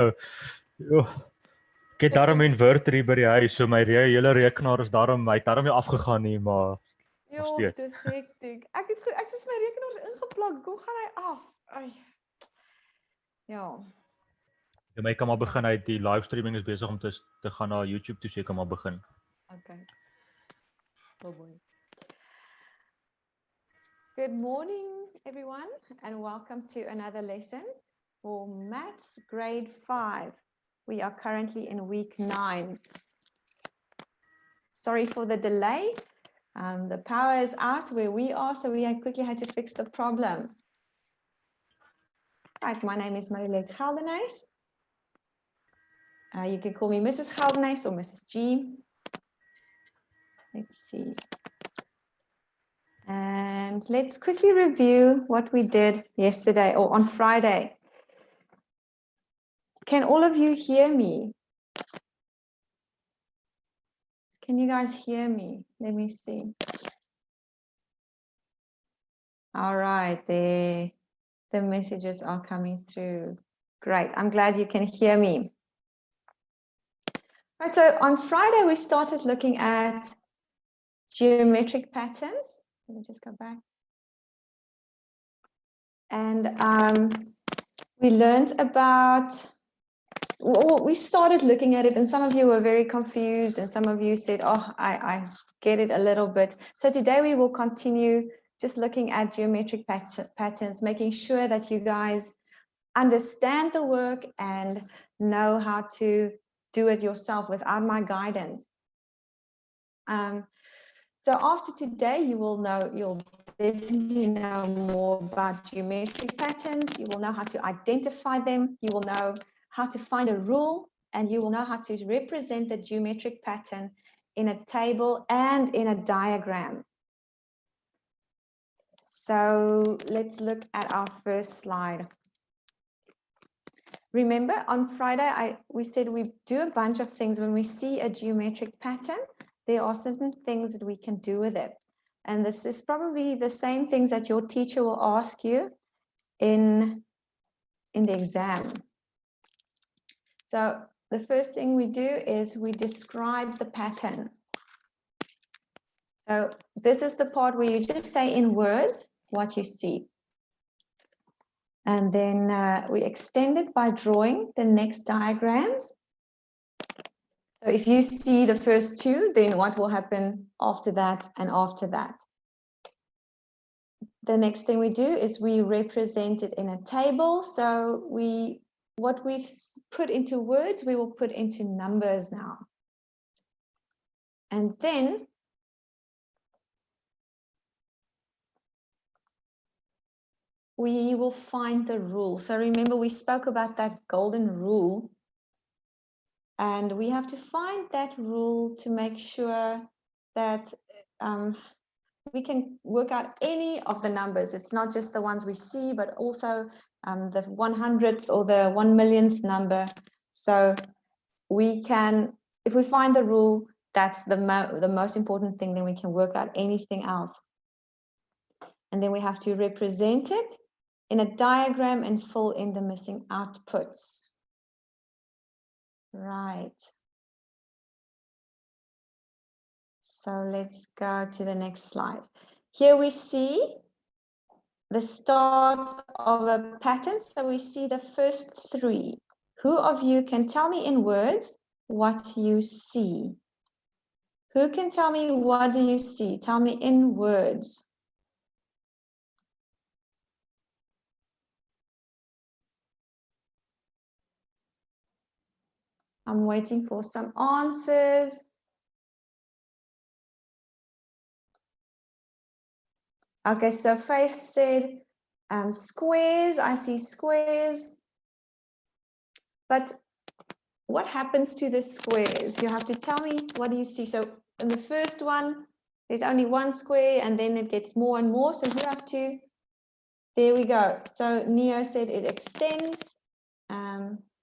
Joh, ek het daarom in Word hier by die huis, so my hele rekenaar is daarom, hy het daarom nie afgegaan nie, maar nog Joh, steeds. dis hektiek. Ek het my rekenaar ingeplak. Kom gaan hy af. Ai. Ja. Ja, maar ek kan maar begin uit die livestreaming is besig om te gaan na YouTube toe, so ek kan maar begin. Okay. Oh boy. Good morning, everyone, and welcome to another lesson for Maths Grade 5. We are currently in week 9. Sorry for the delay. The power is out where we are, so we quickly had to fix the problem. Right, my name is Marilyn Geldenhuis. You can call me Mrs. Geldenhuis or Mrs. G. Let's see. And let's quickly review what we did yesterday or on Friday. Can all of you hear me? Can you guys hear me? Let me see. All right, the messages are coming through. Great, I'm glad you can hear me. All right, so on Friday, we started looking at geometric patterns. Let me just go back. And we learned about, well, we started looking at it, and some of you were very confused, and some of you said, oh, I get it a little bit. So today we will continue just looking at geometric patterns, making sure that you guys understand the work and know how to do it yourself without my guidance. So after today, you'll definitely know more about geometric patterns. You will know how to identify them. You will know how to find a rule, and you will know how to represent the geometric pattern in a table and in a diagram. So let's look at our first slide. Remember, on Friday, we said we do a bunch of things. When we see a geometric pattern, there are certain things that we can do with it. And this is probably the same things that your teacher will ask you in the exam. So the first thing we do is we describe the pattern. So this is the part where you just say in words what you see. And then we extend it by drawing the next diagrams. So if you see the first two, then what will happen after that and after that? The next thing we do is we represent it in a table. So what we've put into words, we will put into numbers now. And then we will find the rule. So remember, we spoke about that golden rule. And we have to find that rule to make sure that we can work out any of the numbers. It's not just the ones we see, but also the 100th or the 1,000,000th number. So we can, if we find the rule, that's the most important thing, then we can work out anything else. And then we have to represent it in a diagram and fill in the missing outputs. Right. So let's go to the next slide. Here we see the start of a pattern. So we see the first three. Who of you can tell me in words what you see? Who can tell me what do you see? Tell me in words. I'm waiting for some answers. Okay, so Faith said squares. I see squares. But what happens to the squares? You have to tell me, what do you see? So in the first one, there's only one square, and then it gets more and more. So you have to, there we go. So Neo said it extends.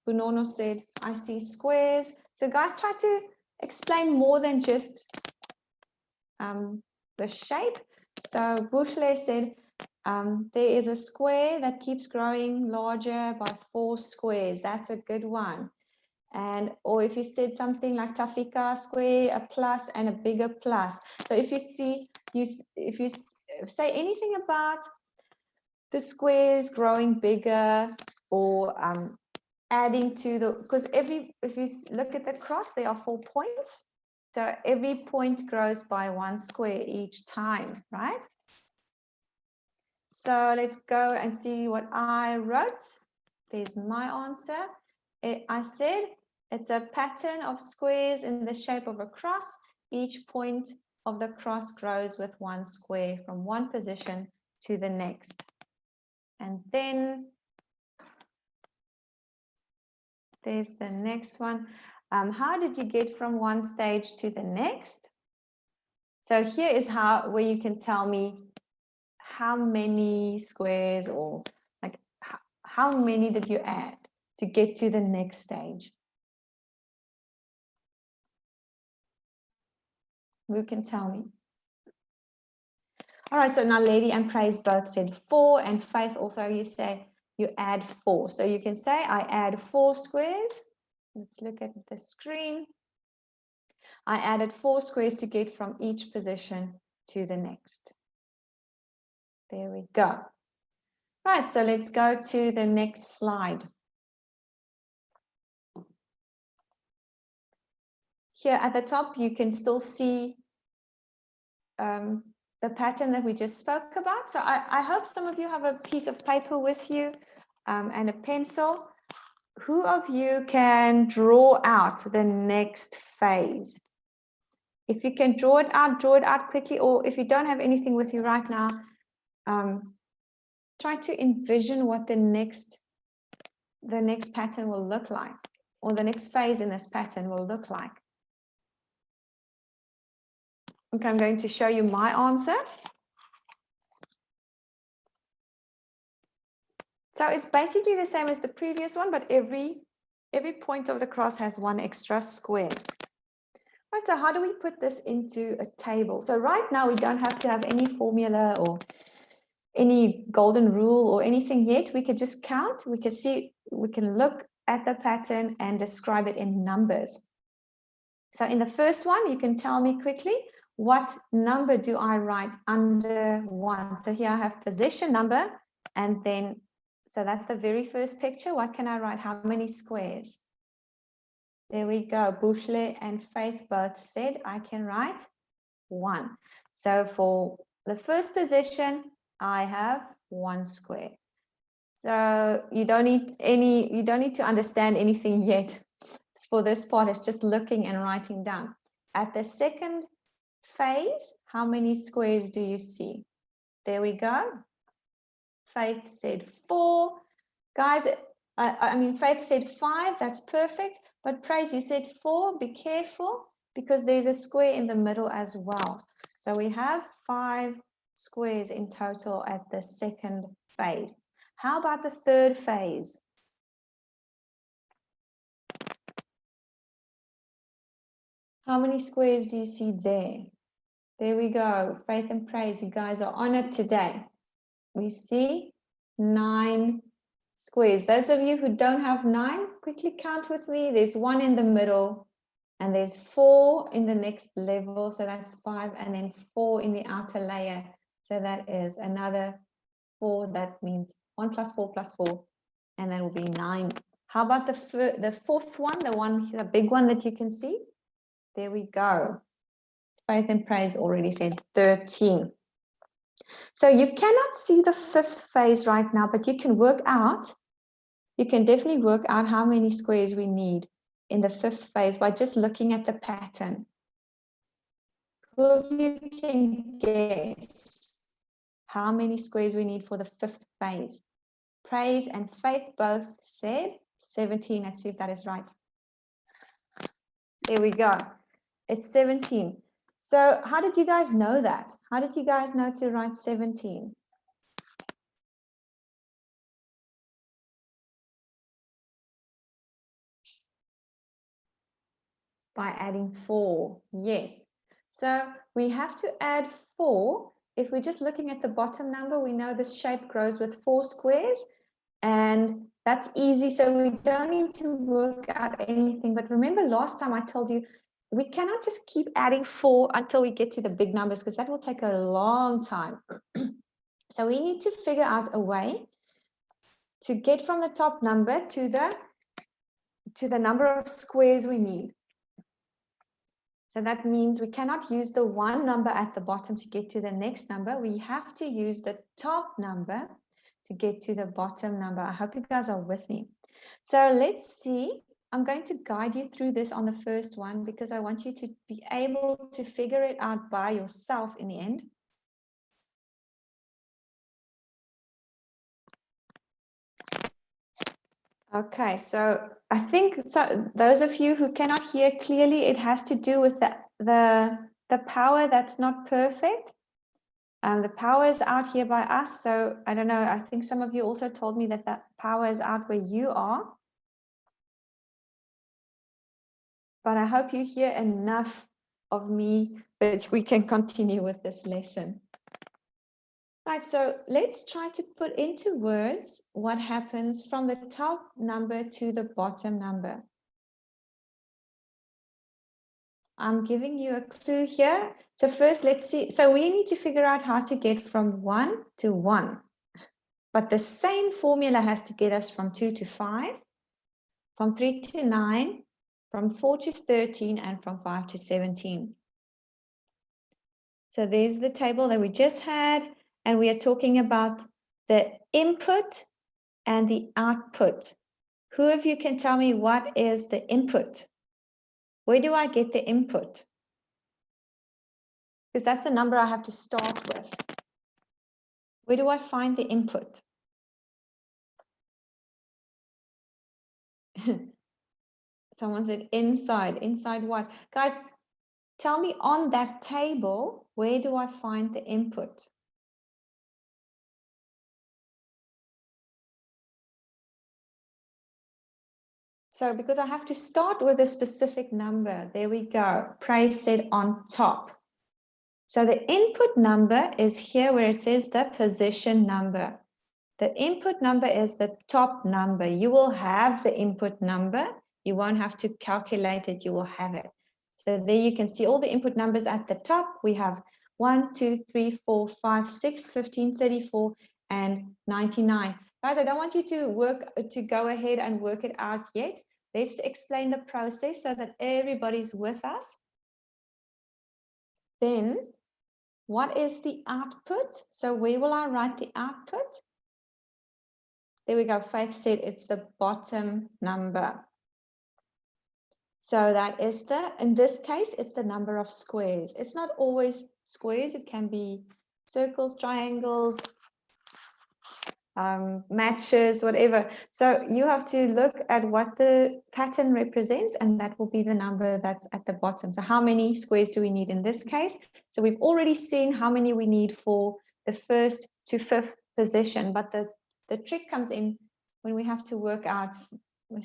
Bunono said, I see squares. So guys, try to explain more than just the shape. So Bushle said, There is a square that keeps growing larger by 4 squares. That's a good one. And or if you said something like Tafika square, a plus and a bigger plus. So if you see, if you say anything about the squares growing bigger or adding to the, because if you look at the cross, there are 4 points. So every point grows by 1 square each time, right? So let's go and see what I wrote. There's my answer. I said it's a pattern of squares in the shape of a cross. Each point of the cross grows with 1 square from one position to the next. And then there's the next one. How did you get from one stage to the next? So here is where you can tell me how many squares, or like how many did you add to get to the next stage? Who can tell me? All right, so now Lady and Praise both said 4, and Faith also, you say you add 4. So you can say I add 4 squares. Let's look at the screen. I added 4 squares to get from each position to the next. There we go. Right, so let's go to the next slide. Here at the top, you can still see the pattern that we just spoke about. So I hope some of you have a piece of paper with you and a pencil. Who of you can draw out the next phase? If you can draw it out quickly, or if you don't have anything with you right now, try to envision what the next pattern will look like, or the next phase in this pattern will look like. Okay, I'm going to show you my answer. So it's basically the same as the previous one, but every point of the cross has 1 extra square. Right, so how do we put this into a table? So right now we don't have to have any formula or any golden rule or anything yet. We could just count. We can see, we can look at the pattern and describe it in numbers. So in the first one, you can tell me quickly, what number do I write under 1? So here I have position number, and then, so that's the very first picture. What can I write? How many squares? There we go. Bushle and Faith both said I can write 1. So for the first position, I have 1 square. So you don't need to understand anything yet. For this part, it's just looking and writing down. At the second phase, how many squares do you see? There we go. Faith said 4. Guys, I mean, Faith said 5. That's perfect. But Praise, you said 4. Be careful, because there's a square in the middle as well. So we have 5 squares in total at the second phase. How about the third phase? How many squares do you see there? There we go. Faith and Praise, you guys are on it today. We see 9 squares. Those of you who don't have 9, quickly count with me. There's 1 in the middle, and there's 4 in the next level. So that's 5, and then 4 in the outer layer. So that is another 4. That means 1 plus 4 plus 4, and that will be 9. How about the fourth one, the big one that you can see? There we go. Faith and Praise already said 13. So you cannot see the 5th phase right now, but you can work out, you can definitely work out how many squares we need in the 5th phase by just looking at the pattern. Who of you can guess how many squares we need for the 5th phase? Praise and Faith both said 17. Let's see if that is right. There we go. It's 17. So how did you guys know that? How did you guys know to write 17? By adding 4, yes. So we have to add 4 if we're just looking at the bottom number, we know this shape grows with 4 squares, and that's easy. So we don't need to work out anything. But remember last time I told you, we cannot just keep adding 4 until we get to the big numbers, because that will take a long time. So we need to figure out a way to get from the top number to the number of squares we need. So that means we cannot use the 1 number at the bottom to get to the next number. We have to use the top number to get to the bottom number. I hope you guys are with me. So let's see. I'm going to guide you through this on the first one because I want you to be able to figure it out by yourself in the end. Okay, so I think those of you who cannot hear clearly, it has to do with the power that's not perfect. The power is out here by us. So I don't know, I think some of you also told me that that power is out where you are. But I hope you hear enough of me that we can continue with this lesson. Right, so let's try to put into words what happens from the top number to the bottom number. I'm giving you a clue here. So first, let's see. So we need to figure out how to get from 1 to 1. But the same formula has to get us from 2 to 5, from 3 to 9, from 4 to 13, and from 5 to 17. So there's the table that we just had. And we are talking about the input and the output. Who of you can tell me what is the input? Where do I get the input? Because that's the number I have to start with. Where do I find the input? Someone said inside. Inside what? Guys, tell me on that table, where do I find the input? So because I have to start with a specific number, there we go. Praise said on top. So the input number is here where it says the position number. The input number is the top number. You will have the input number. You won't have to calculate it. You will have it. So there you can see all the input numbers at the top. We have 1, 2, 3, 4, 5, 6, 15, 34, and 99. Guys, I don't want you to go ahead and work it out yet. Let's explain the process so that everybody's with us. Then, what is the output? So where will I write the output? There we go. Faith said it's the bottom number. So that is in this case, it's the number of squares. It's not always squares. It can be circles, triangles, matches, whatever. So you have to look at what the pattern represents, and that will be the number that's at the bottom. So how many squares do we need in this case? So we've already seen how many we need for the first to fifth position, but the trick comes in when we have to work out,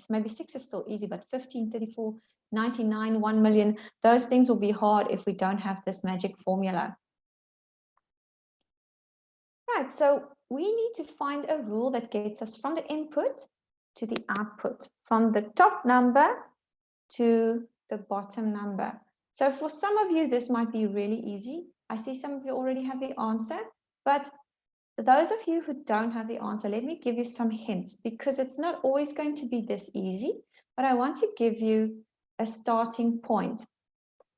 maybe 6 is still easy, but 15, 34, 99, 1 million, those things will be hard if we don't have this magic formula. Right, so we need to find a rule that gets us from the input to the output, from the top number to the bottom number. So for some of you, this might be really easy. I see some of you already have the answer, but those of you who don't have the answer, let me give you some hints, because it's not always going to be this easy, but I want to give you a starting point.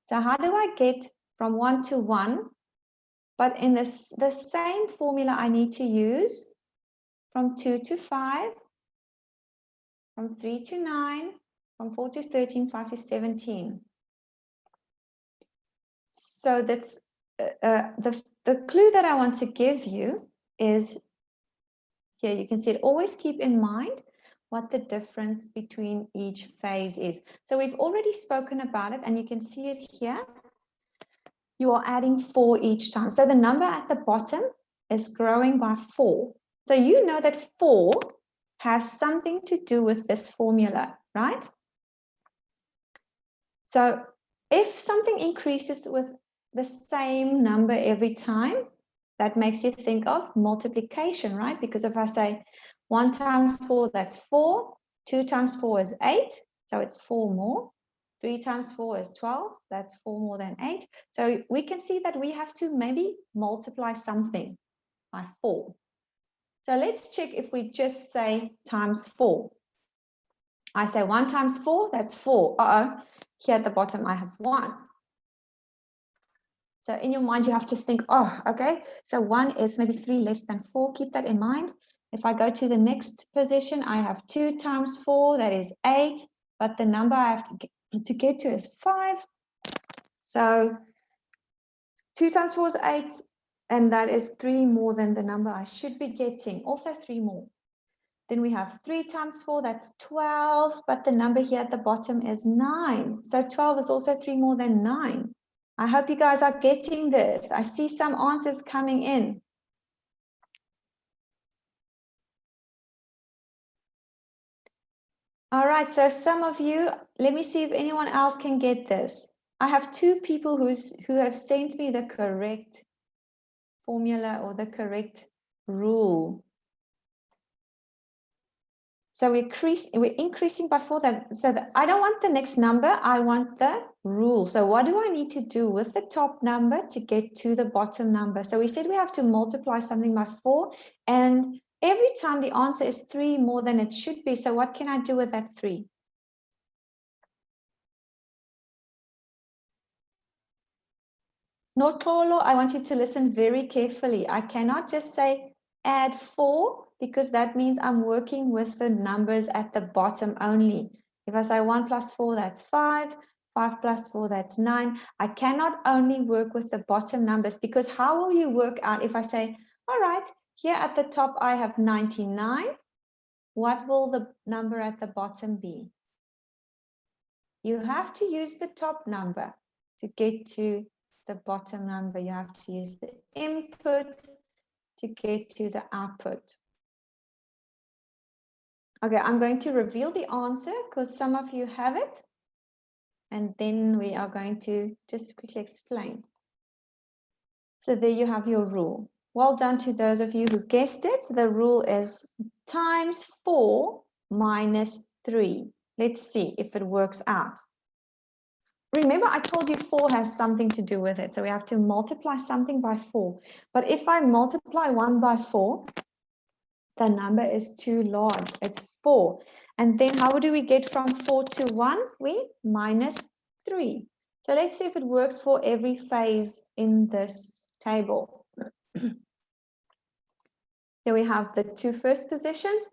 So how do I get from 1 to 1? But in the same formula I need to use from 2 to 5, from 3 to 9, from 4 to 13, 5 to 17. So that's the clue that I want to give you is here. You can see it. Always keep in mind what the difference between each phase is. So we've already spoken about it, and you can see it here. You are adding 4 each time. So the number at the bottom is growing by 4. So you know that 4 has something to do with this formula, right? So if something increases with the same number every time, that makes you think of multiplication, right? Because if I say 1 times 4, that's 4. 2 times 4 is 8, so it's 4 more. 3 times 4 is 12, that's 4 more than 8. So we can see that we have to maybe multiply something by 4. So let's check if we just say times 4. I say 1 times 4, that's 4. Here at the bottom I have 1. So in your mind, you have to think, oh, okay, so 1 is maybe 3 less than 4. Keep that in mind. If I go to the next position, I have 2 times 4, that is 8. But the number I have to get to is 5. So 2 times 4 is 8, and that is 3 more than the number I should be getting. Also 3 more. Then we have 3 times 4, that's 12. But the number here at the bottom is 9. So 12 is also 3 more than 9. I hope you guys are getting this. I see some answers coming in. All right, so some of you, let me see if anyone else can get this. I have 2 people who have sent me the correct formula or the correct rule. So we're increasing by 4. So that I don't want the next number, I want the rule. So what do I need to do with the top number to get to the bottom number? So we said we have to multiply something by 4, and every time the answer is 3 more than it should be. So what can I do with that 3? Notolo, I want you to listen very carefully. I cannot just say add 4, because that means I'm working with the numbers at the bottom only. If I say 1 plus 4, that's 5. 5 plus 4, that's 9. I cannot only work with the bottom numbers, because how will you work out if I say, all right, here at the top I have 99. What will the number at the bottom be? You have to use the top number to get to the bottom number. You have to use the input to get to the output. Okay, I'm going to reveal the answer because some of you have it. And then we are going to just quickly explain. So there you have your rule. Well done to those of you who guessed it. The rule is times 4 minus 3. Let's see if it works out. Remember, I told you 4 has something to do with it. So we have to multiply something by 4. But if I multiply 1 by 4, the number is too large. It's 4. And then how do we get from 4 to 1? We minus 3. So let's see if it works for every phase in this table. Here we have the 2 first positions.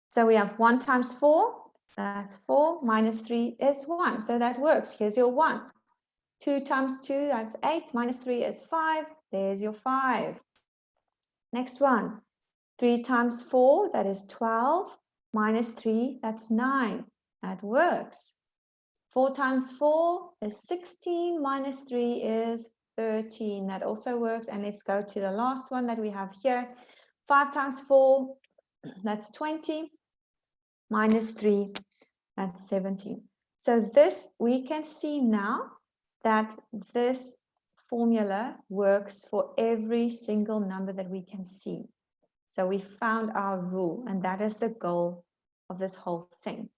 So we have 1 times 4. That's 4. Minus 3 is 1. So that works. Here's your 1. 2 times 2, that's 8. Minus 3 is 5. There's your 5. Next one. 3 times 4, that is 12. Minus 3, that's 9. That works. 4 times 4 is 16. Minus 3 is 13. That also works. And let's go to the last one that we have here. 5 times 4, that's 20. Minus 3, that's 17. So this, we can see now that this formula works for every single number that we can see. So we found our rule, and that is the goal of this whole thing.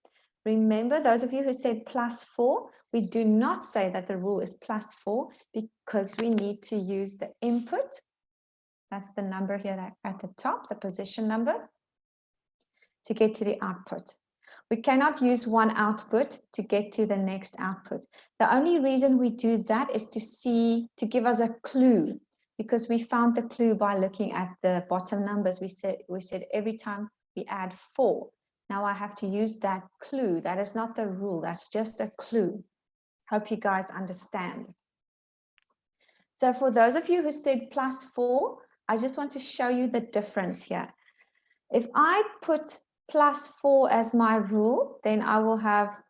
Remember, those of you who said plus 4, we do not say that the rule is plus 4 because we need to use the input. That's the number here at the top, the position number, to get to the output. We cannot use one output to get to the next output. The only reason we do that is to give us a clue, because we found the clue by looking at the bottom numbers. We said every time we add 4. Now I have to use that clue. That is not the rule. That's just a clue. Hope you guys understand. So for those of you who said plus 4, I just want to show you the difference here. If I put plus 4 as my rule, then I will have,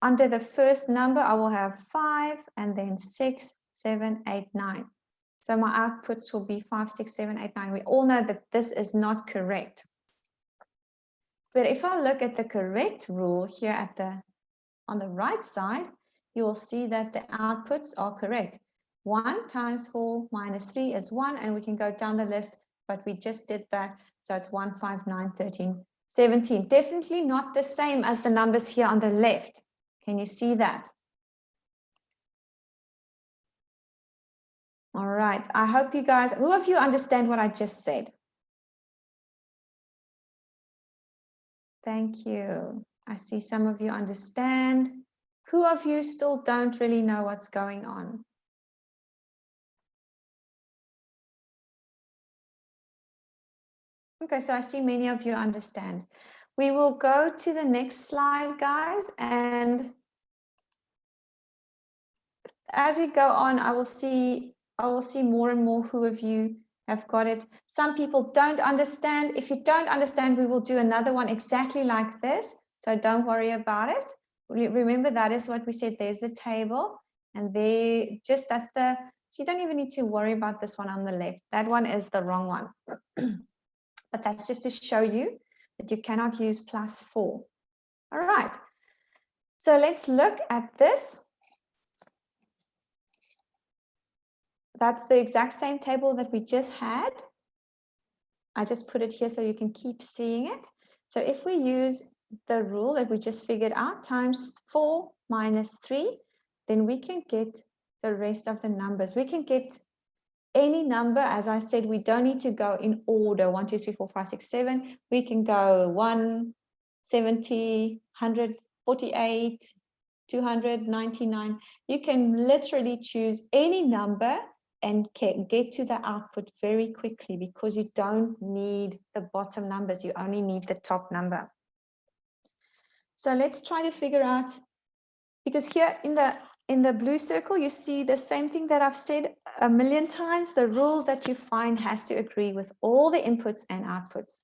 under the first number, I will have 5 and then 6, 7, 8, 9. So my outputs will be 5, 6, 7, 8, 9. We all know that this is not correct. But if I look at the correct rule here on the right side, you will see that the outputs are correct. 1 times 4 minus 3 is 1, and we can go down the list, but we just did that. So it's 1, 5, 9, 13, 17. Definitely not the same as the numbers here on the left. Can you see that? All right. I hope you guys, who of you understand what I just said? Thank you. I see some of you understand. Who of you still don't really know what's going on? Okay, so I see many of you understand. We will go to the next slide, guys, and as we go on, I will see more and more who of you have got it. Some people don't understand. If you don't understand, we will do another one exactly like this. So don't worry about it. Remember, that is what we said. There's the table, and that's the, so you don't even need to worry about this one on the left. That one is the wrong one. But that's just to show you that you cannot use +4. All right. So let's look at this. That's the exact same table that we just had. I just put it here so you can keep seeing it. So if we use the rule that we just figured out, times 4 minus 3, then we can get the rest of the numbers. We can get any number. As I said, we don't need to go in order, 1, 2, 3, 4, 5, 6, 7. We can go 170, 148, 299. You can literally choose any number and get to the output very quickly, because you don't need the bottom numbers. You only need the top number. So let's try to figure out, because here in the blue circle, you see the same thing that I've said a million times. The rule that you find has to agree with all the inputs and outputs.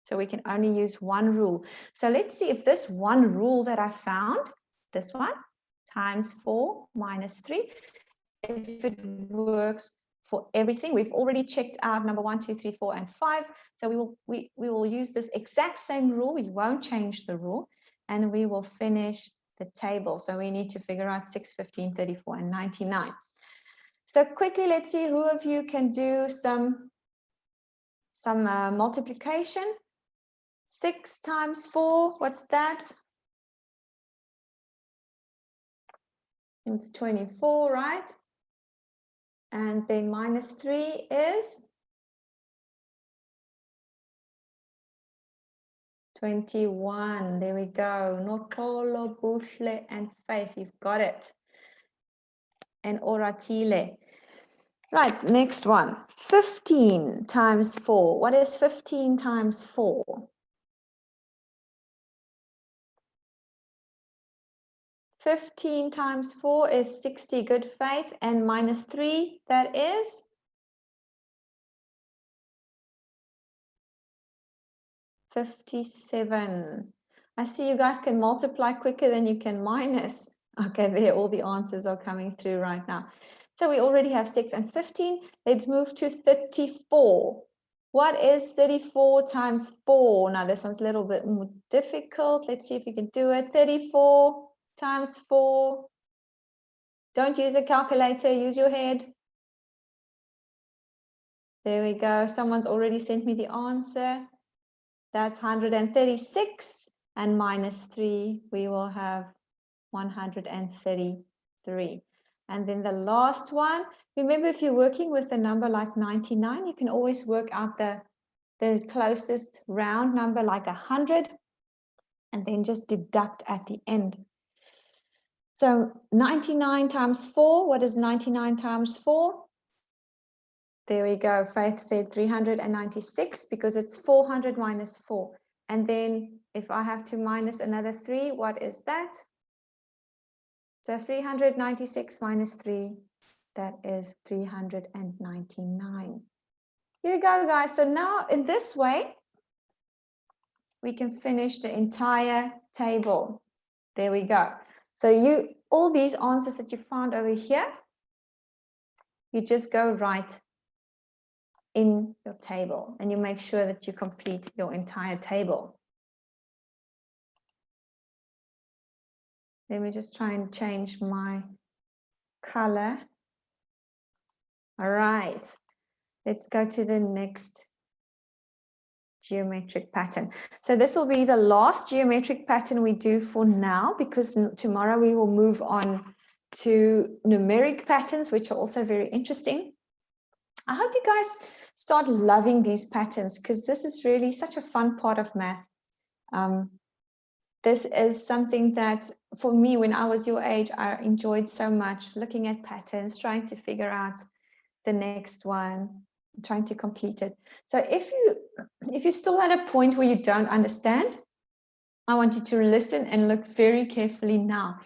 So we can only use one rule. So let's see if this one rule that I found, this one, times 4 minus 3, if it works for everything. We've already checked out number 1, 2, 3, 4, and 5. So we will use this exact same rule. We won't change the rule, and we will finish the table. So we need to figure out 6, 15, 34, and 99. So quickly, let's see who of you can do some multiplication. 6 times 4, what's that? It's 24, right? And then minus 3 is 21. There we go. Nokolo, Bushle, and Faith. You've got it. And Oratile. Right, next one. 15 times 4. What is 15 times 4? 15 times 4 is 60, good Faith, and minus 3, that is 57. I see you guys can multiply quicker than you can minus. Okay, there, all the answers are coming through right now. So we already have 6 and 15. Let's move to 34. What is 34 times 4? Now this one's a little bit more difficult. Let's see if we can do it. 34 times 4. Don't use a calculator, use your head. There we go. Someone's already sent me the answer. That's 136, and minus 3, we will have 133. And then the last one, remember, if you're working with a number like 99, you can always work out the closest round number like 100, and then just deduct at the end. So 99 times 4, what is 99 times 4? There we go. Faith said 396, because it's 400 minus 4. And then if I have to minus another 3, what is that? So 396 minus 3, that is 399. Here we go, guys. So now in this way, we can finish the entire table. There we go. So all these answers that you found over here, you just go right in your table, and you make sure that you complete your entire table. Let me just try and change my color All right, let's go to the next geometric pattern. So this will be the last geometric pattern we do for now, because tomorrow we will move on to numeric patterns, which are also very interesting. I hope you guys start loving these patterns, because this is really such a fun part of math. This is something that for me, when I was your age, I enjoyed so much looking at patterns, trying to figure out the next one, trying to complete it. So if you're still at a point where you don't understand, I want you to listen and look very carefully now,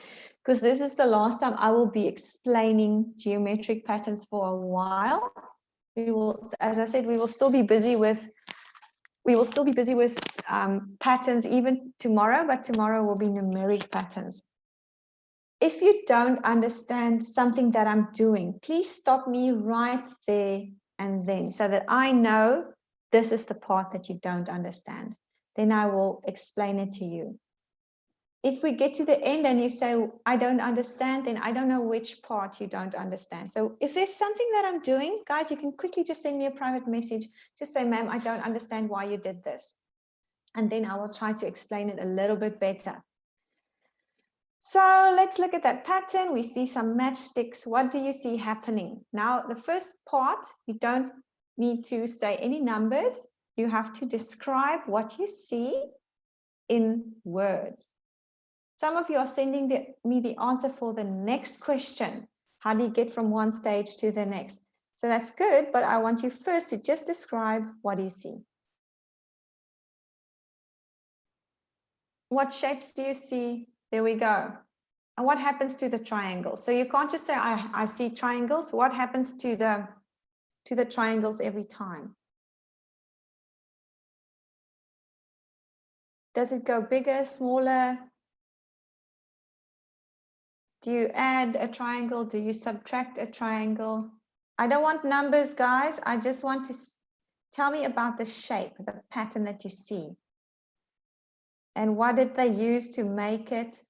because this is the last time I will be explaining geometric patterns for a while. We will, as I said, we will still be busy with patterns even tomorrow, but tomorrow will be numeric patterns. If you don't understand something that I'm doing, please stop me right there and then, so that I know this is the part that you don't understand. Then I will explain it to you. If we get to the end and you say, I don't understand, then I don't know which part you don't understand. So if there's something that I'm doing, guys, you can quickly just send me a private message. Just say, ma'am, I don't understand why you did this. And then I will try to explain it a little bit better. So let's look at that pattern. We see some matchsticks. What do you see happening? Now, the first part, you don't need to say any numbers. You have to describe what you see in words. Some of you are sending me the answer for the next question. How do you get from one stage to the next? So that's good, but I want you first to just describe what do you see. What shapes do you see? There we go. And what happens to the triangle? So you can't just say, I see triangles. What happens to the triangles every time? Does it go bigger, smaller? Do you add a triangle? Do you subtract a triangle? I don't want numbers, guys. I just want to tell me about the shape, the pattern that you see. And what did they use to make it?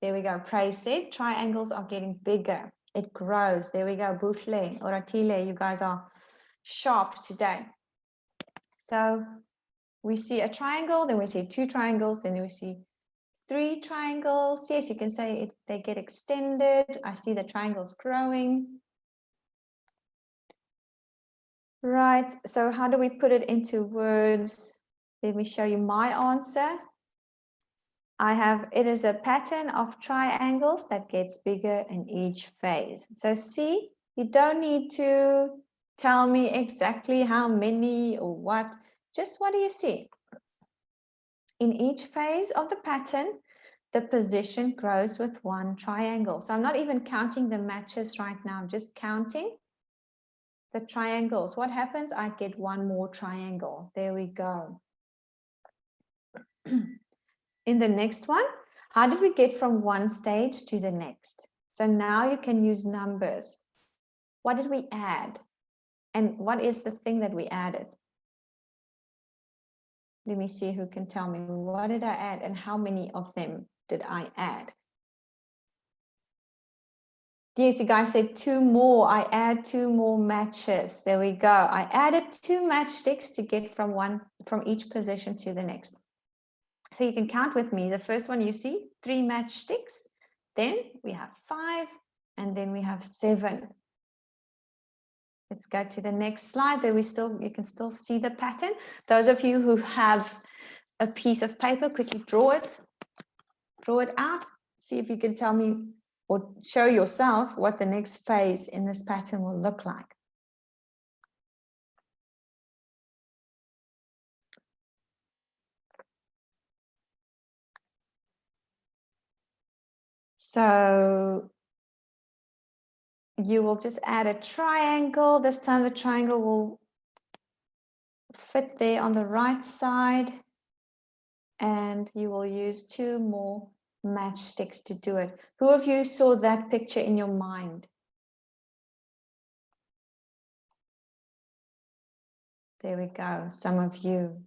There we go. Praise said, triangles are getting bigger. It grows. There we go. Bouchle or Atile, you guys are sharp today. So we see a triangle, then we see two triangles, then we see three triangles. Yes, you can say they get extended. I see the triangles growing. Right, so how do we put it into words? Let me show you my answer. It is a pattern of triangles that gets bigger in each phase. So see, you don't need to tell me exactly how many or what, just what do you see? In each phase of the pattern, the position grows with one triangle. So I'm not even counting the matches right now, I'm just counting the triangles. What happens? I get one more triangle. There we go. In the next one, how did we get from one stage to the next? So now you can use numbers. What did we add? And what is the thing that we added? Let me see who can tell me. What did I add and how many of them did I add? Yes, you guys said two more. I add two more matches. There we go. I added two matchsticks to get from each position to the next. So you can count with me. The first one you see, 3 matchsticks. Then we have 5, and then we have 7. Let's go to the next slide. There you can still see the pattern. Those of you who have a piece of paper, quickly draw it out. See if you can tell me or show yourself what the next phase in this pattern will look like. So you will just add a triangle. This time the triangle will fit there on the right side, and you will use 2 more matchsticks to do it. Who of you saw that picture in your mind? There we go, some of you.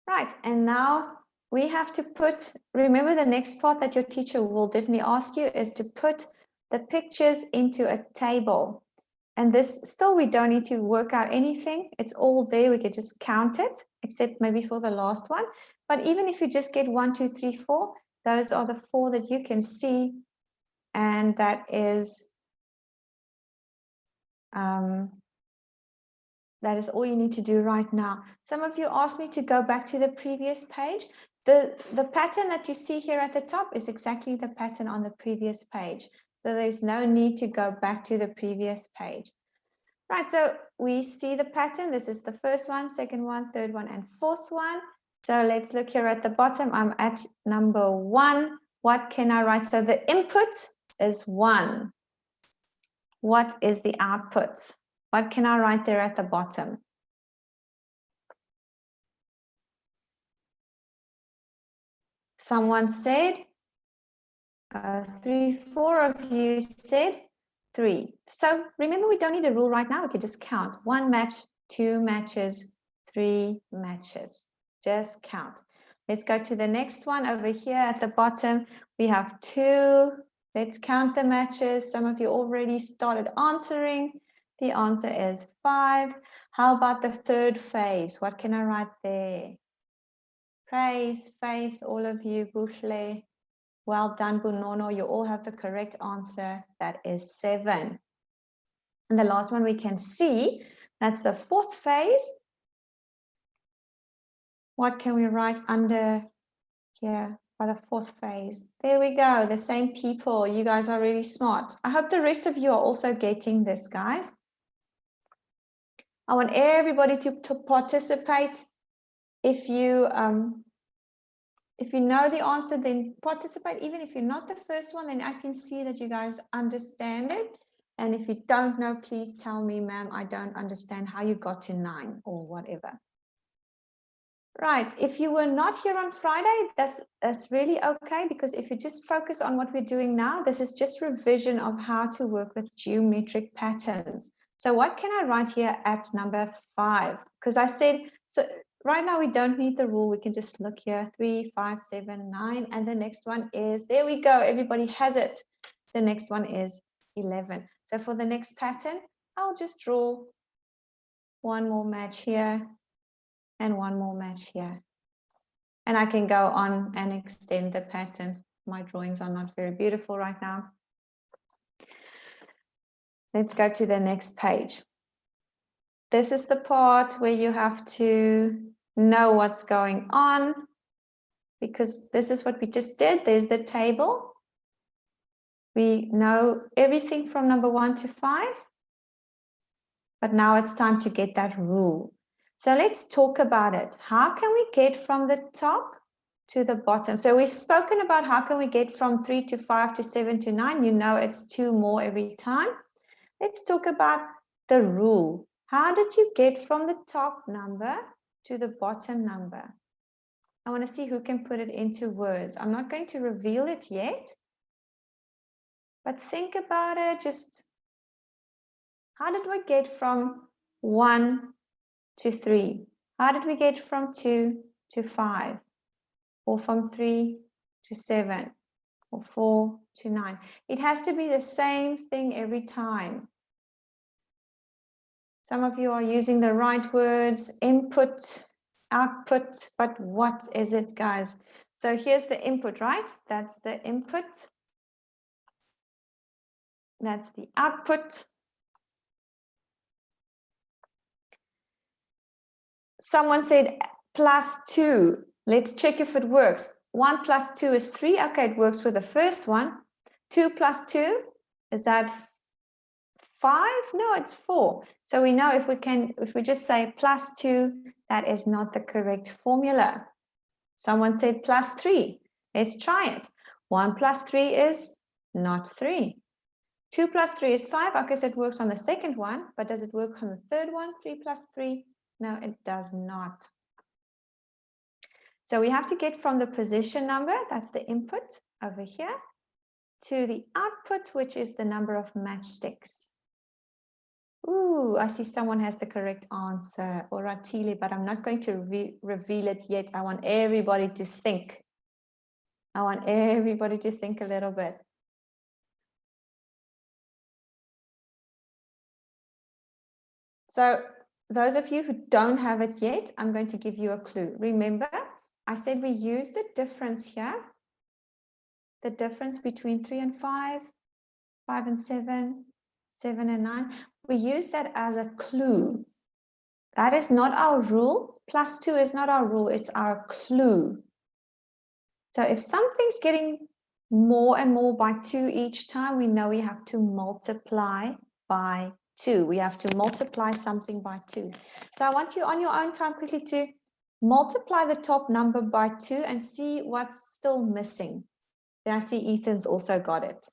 Right, and now we have to remember the next part that your teacher will definitely ask you is to put the pictures into a table. And this still, we don't need to work out anything. It's all there. We could just count it, except maybe for the last one. But even if you just get 1, 2, 3, 4, those are the 4 that you can see. And that is all you need to do right now. Some of you asked me to go back to the previous page. The pattern that you see here at the top is exactly the pattern on the previous page. So there's no need to go back to the previous page. Right, so we see the pattern. This is the first one, second one, third one, and fourth one. So let's look here at the bottom. I'm at number 1. What can I write? So the input is 1. What is the output? What can I write there at the bottom? Someone said, 3, 4 of you said 3. So remember, we don't need a rule right now. We can just count. 1 match, 2 matches, 3 matches. Just count. Let's go to the next one over here at the bottom. We have 2. Let's count the matches. Some of you already started answering. The answer is 5. How about the third phase? What can I write there? Praise, Faith, all of you, Bushle. Well done, Bunono. You all have the correct answer. That is 7. And the last one we can see, that's the fourth phase. What can we write under here for the fourth phase? There we go. The same people. You guys are really smart. I hope the rest of you are also getting this, guys. I want everybody to participate. If you know the answer, then participate. Even if you're not the first one, then I can see that you guys understand it. And if you don't know, please tell me, ma'am, I don't understand how you got to 9 or whatever. Right, if you were not here on Friday, that's really okay, because if you just focus on what we're doing now, this is just revision of how to work with geometric patterns. So what can I write here at number 5? Because I said, so right now we don't need the rule. We can just look here, 3, 5, 7, 9. And the next one is, there we go. Everybody has it. The next one is 11. So for the next pattern, I'll just draw 1 more match here and 1 more match here. And I can go on and extend the pattern. My drawings are not very beautiful right now. Let's go to the next page. This is the part where you have to know what's going on, because this is what we just did. There's the table. We know everything from number 1 to 5. But now it's time to get that rule. So let's talk about it. How can we get from the top to the bottom? So we've spoken about how can we get from 3 to 5 to 7 to 9. You know it's 2 more every time. Let's talk about the rule. How did you get from the top number to the bottom number? I want to see who can put it into words. I'm not going to reveal it yet, but think about it. Just how did we get from 1 to 3? How did we get from 2 to 5? Or from 3 to 7? Or 4 to 9? It has to be the same thing every time. Some of you are using the right words, input, output, but what is it, guys? So here's the input, right? That's the input. That's the output. Someone said +2. Let's check if it works. 1 plus 2 is 3. Okay, it works with the first one. 2 plus 2, is that 5? No, it's 4. So we know if we just say +2, that is not the correct formula. Someone said +3. Let's try it. 1 plus 3 is not 3. 2 plus 3 is 5. Okay, so it works on the second one, but does it work on the third one? 3 plus 3? No, it does not. So we have to get from the position number, that's the input over here, to the output, which is the number of matchsticks. Ooh, I see someone has the correct answer, or Ratili, but I'm not going to reveal it yet. I want everybody to think. I want everybody to think a little bit. So those of you who don't have it yet, I'm going to give you a clue. Remember, I said we use the difference here, the difference between 3 and 5, 5 and 7, 7 and 9. We use that as a clue. That is not our rule. Plus 2 is not our rule, it's our clue. So if something's getting more and more by 2 each time, we know we have to multiply by 2. We have to multiply something by 2. So I want you on your own time quickly to multiply the top number by 2 and see what's still missing. Then I see Ethan's also got it.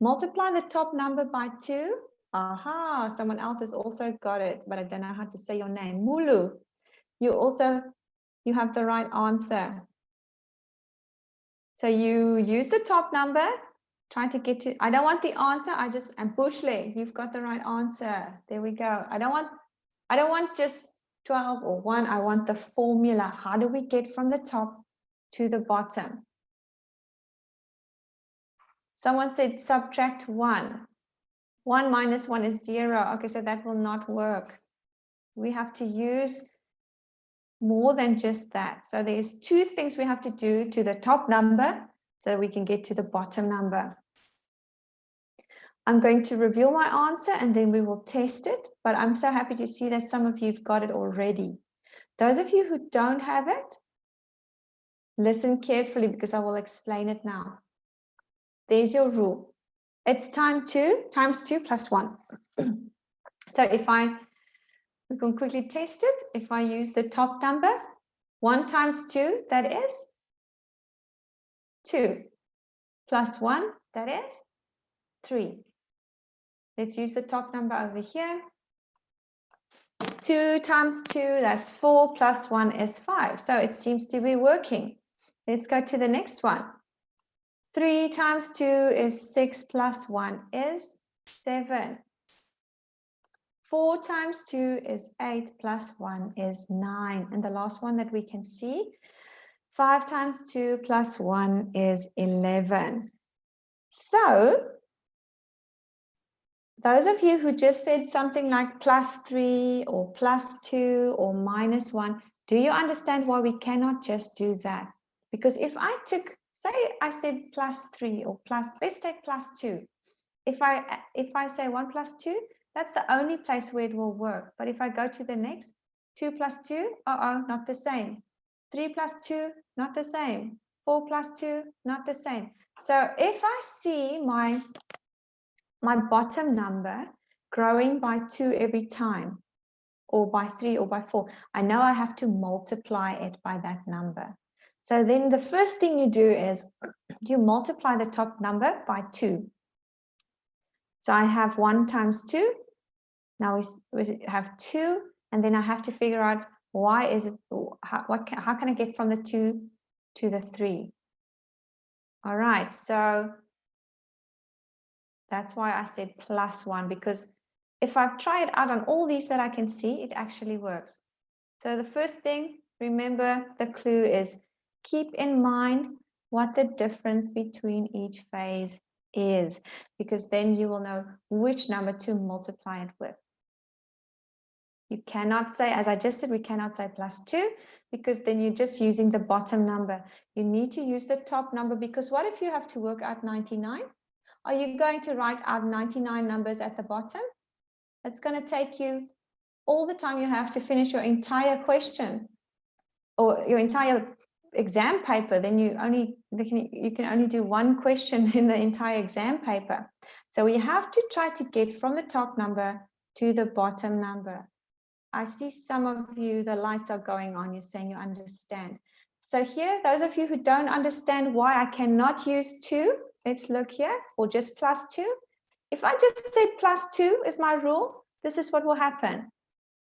Multiply the top number by 2. Aha, someone else has also got it, but I don't know how to say your name. Mulu, you have the right answer. So you use the top number, try to get to, I don't want the answer, and Bushley, you've got the right answer. There we go. I don't want just 12 or 1, I want the formula. How do we get from the top to the bottom? Someone said subtract 1. 1 minus 1 is 0. Okay, so that will not work. We have to use more than just that. So there's 2 things we have to do to the top number so that we can get to the bottom number. I'm going to reveal my answer and then we will test it. But I'm so happy to see that some of you have got it already. Those of you who don't have it, listen carefully because I will explain it now. There's your rule. It's times 2 plus 1. So we can quickly test it. If I use the top number, 1 times 2, that is 2. Plus 1, that is 3. Let's use the top number over here. 2 times 2, that's 4, plus 1 is 5. So it seems to be working. Let's go to the next one. 3 times 2 is 6, plus 1 is 7. 4 times 2 is 8, plus 1 is 9. And the last one that we can see, 5 times 2 plus 1 is 11. So those of you who just said something like plus 3 or plus 2 or minus 1, do you understand why we cannot just do that? Because if I took, say I said plus 3 or let's take plus 2. If I say 1 plus 2, that's the only place where it will work. But if I go to the next, 2 plus 2, not the same. 3 plus 2, not the same. 4 plus 2, not the same. So if I see my bottom number growing by 2 every time, or by 3 or by 4, I know I have to multiply it by that number. So then the first thing you do is you multiply the top number by 2. So I have 1 times 2. Now we have 2, and then I have to figure out why is it, how can I get from the 2 to the 3? All right, so that's why I said plus 1, because if I try it out on all these that I can see, it actually works. So the first thing, remember the clue is keep in mind what the difference between each phase is, because then you will know which number to multiply it with. You cannot say, as I just said, we cannot say plus 2, because then you're just using the bottom number. You need to use the top number, because what if you have to work out 99? Are you going to write out 99 numbers at the bottom? It's going to take you all the time you have to finish your entire question or your entire exam paper. Then you can only do 1 question in the entire exam paper. So we have to try to get from the top number to the bottom number. I see some of you, the lights are going on, you're saying you understand. So here, those of you who don't understand why I cannot use 2, let's look here, or just plus 2. If I just say plus 2 is my rule, this is what will happen.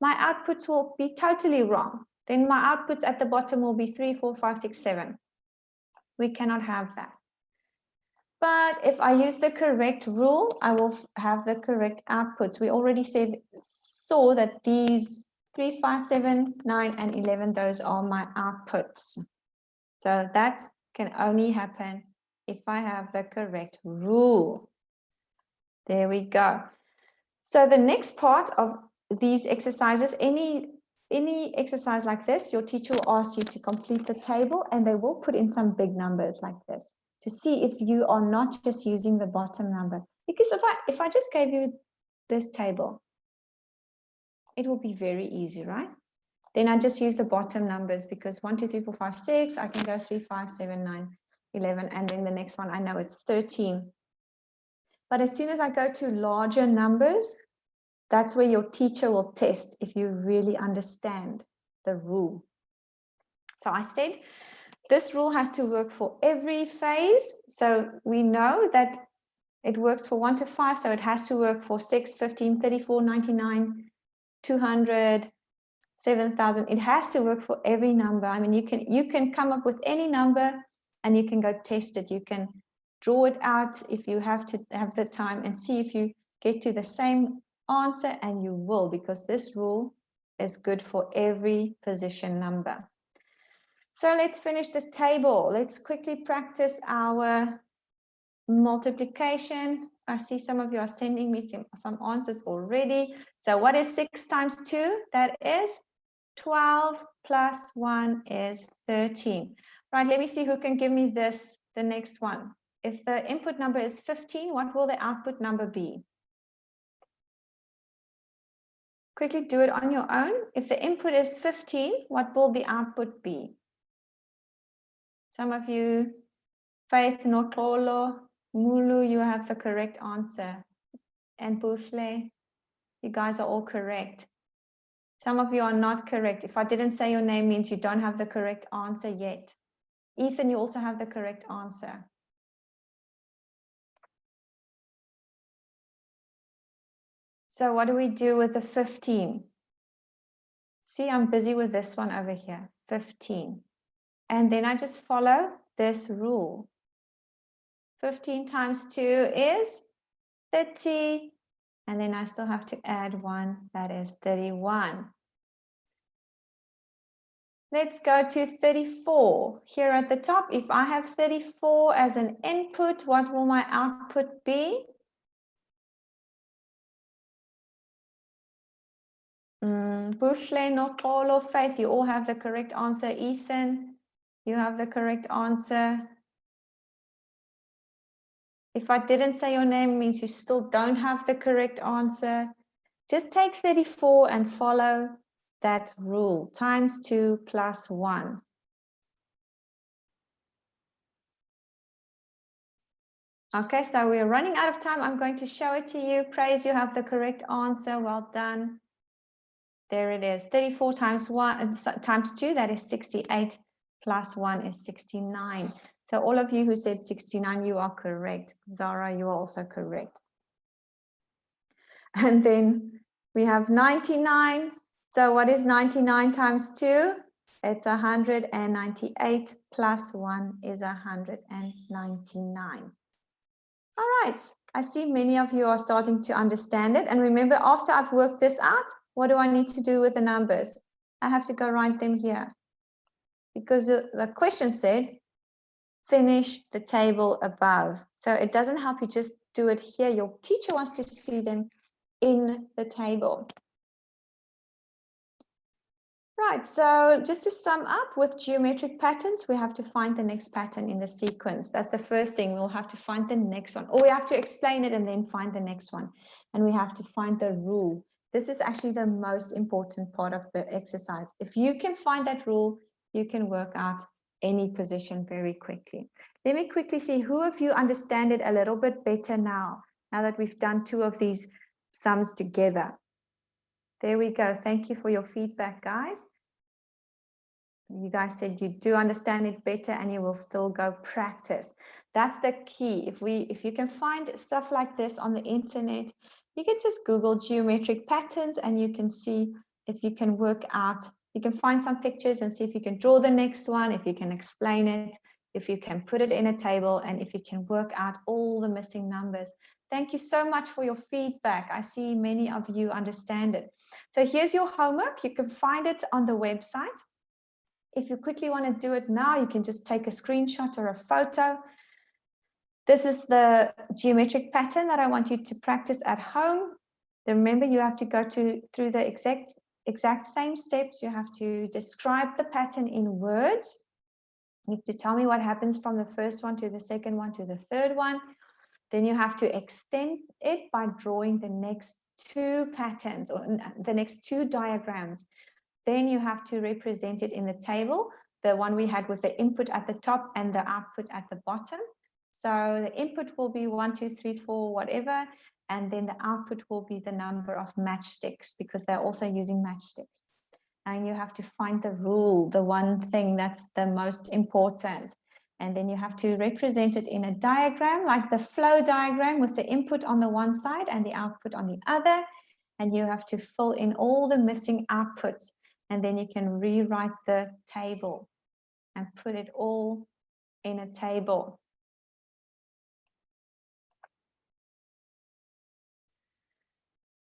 My outputs will be totally wrong. Then my outputs at the bottom will be 3, 4, 5, 6, 7. We cannot have that. But if I use the correct rule, I will have the correct outputs. We already saw that these 3, 5, 7, 9, and 11, those are my outputs. So that can only happen if I have the correct rule. There we go. So the next part of these exercises, any exercise like this, your teacher will ask you to complete the table, and they will put in some big numbers like this to see if you are not just using the bottom number. Because if I just gave you this table, it will be very easy, right? Then I just use the bottom numbers, because 1, 2, 3, 4, 5, 6, I can go 3, 5, 7, 9, 11, and then the next one, I know it's 13. But as soon as I go to larger numbers, that's where your teacher will test if you really understand the rule. So I said, this rule has to work for every phase. So we know that it works for 1 to 5, so it has to work for 6, 15, 34, 99, 200, 7,000. It has to work for every number. I mean, you can come up with any number and you can go test it. You can draw it out if you have to have the time and see if you get to the same answer, and you will, because this rule is good for every position number. So let's finish this table. Let's quickly practice our multiplication. I see some of you are sending me some answers already. So what is 6 times 2? That is 12 plus 1 is 13. Right, let me see who can give me this, the next one. If the input number is 15, what will the output number be? Quickly do it on your own. If the input is 15, what will the output be? Some of you, Faith, Notolo, Mulu, you have the correct answer. And Bushle, you guys are all correct. Some of you are not correct. If I didn't say your name, means you don't have the correct answer yet. Ethan, you also have the correct answer. So what do we do with the 15? See, I'm busy with this one over here, 15. And then I just follow this rule. 15 times 2 is 30. And then I still have to add 1, that is 31. Let's go to 34. Here at the top, if I have 34 as an input, what will my output be? Bushle, Notolo, Faith, you all have the correct answer. Ethan, you have the correct answer. If I didn't say your name, means you still don't have the correct answer. Just take 34 and follow that rule, times 2 plus 1. Okay, so we're running out of time. I'm going to show it to you. Praise, you have the correct answer. Well done. There it is. 34 times 1 times 2, that is 68, plus 1 is 69. So all of you who said 69, you are correct. Zara, you are also correct. And then we have 99. So what is 99 times 2? It's 198, plus 1 is 199. All right, I see many of you are starting to understand it. And remember, after I've worked this out, what do I need to do with the numbers? I have to go write them here, because the question said, finish the table above. So it doesn't help you just do it here. Your teacher wants to see them in the table. Right, so just to sum up, with geometric patterns, we have to find the next pattern in the sequence. That's the first thing. We'll have to find the next one, or we have to explain it and then find the next one. And we have to find the rule. This is actually the most important part of the exercise. If you can find that rule, you can work out any position very quickly. Let me quickly see who of you understand it a little bit better now that we've done 2 of these sums together. There we go. Thank you for your feedback, guys. You guys said you do understand it better and you will still go practice. That's the key. If you can find stuff like this on the internet, you can just Google geometric patterns and you can see if you can work out, you can find some pictures and see if you can draw the next one, if you can explain it, if you can put it in a table, and if you can work out all the missing numbers. Thank you so much for your feedback. I see many of you understand it. So here's your homework. You can find it on the website. If you quickly want to do it now, you can just take a screenshot or a photo. This is the geometric pattern that I want you to practice at home. Remember, you have to go through the exact same steps. You have to describe the pattern in words. You have to tell me what happens from the first one to the second one to the third one. Then you have to extend it by drawing the next two patterns or the next two diagrams. Then you have to represent it in the table, the one we had with the input at the top and the output at the bottom. So the input will be 1, 2, 3, 4, whatever. And then the output will be the number of matchsticks because they're also using matchsticks. And you have to find the rule, the one thing that's the most important. And then you have to represent it in a diagram, like the flow diagram with the input on the one side and the output on the other. And you have to fill in all the missing outputs. And then you can rewrite the table and put it all in a table.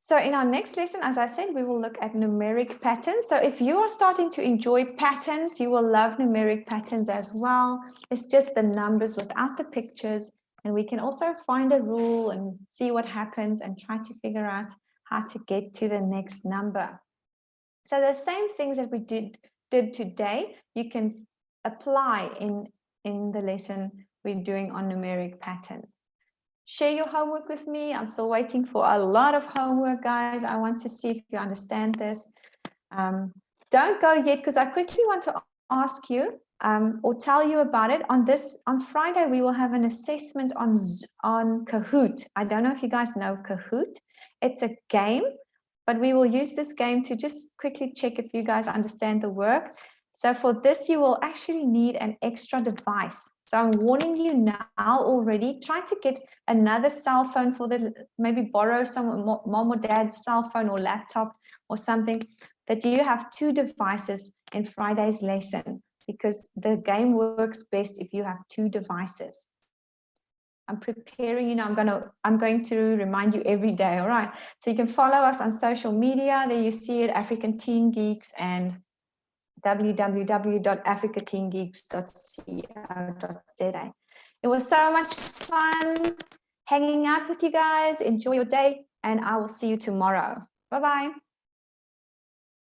So in our next lesson, as I said, we will look at numeric patterns. So if you are starting to enjoy patterns, you will love numeric patterns as well. It's just the numbers without the pictures. And we can also find a rule and see what happens and try to figure out how to get to the next number. So the same things that we did today, you can apply in the lesson we're doing on numeric patterns. Share your homework with me. I'm still waiting for a lot of homework, guys. I want to see if you understand this. Don't go yet because I quickly want to ask you or tell you about it. On Friday, we will have an assessment on Kahoot. I don't know if you guys know Kahoot. It's a game, but we will use this game to just quickly check if you guys understand the work. So for this, you will actually need an extra device. So I'm warning you now already, try to get another cell phone maybe borrow some mom or dad's cell phone or laptop or something, that you have two devices in Friday's lesson, because the game works best if you have two devices. I'm preparing you now. I'm going to remind you every day. All right. So you can follow us on social media. There you see it, African Teen Geeks, and www.africateengeeks.co.za. It was so much fun hanging out with you guys. Enjoy your day, and I will see you tomorrow. Bye-bye.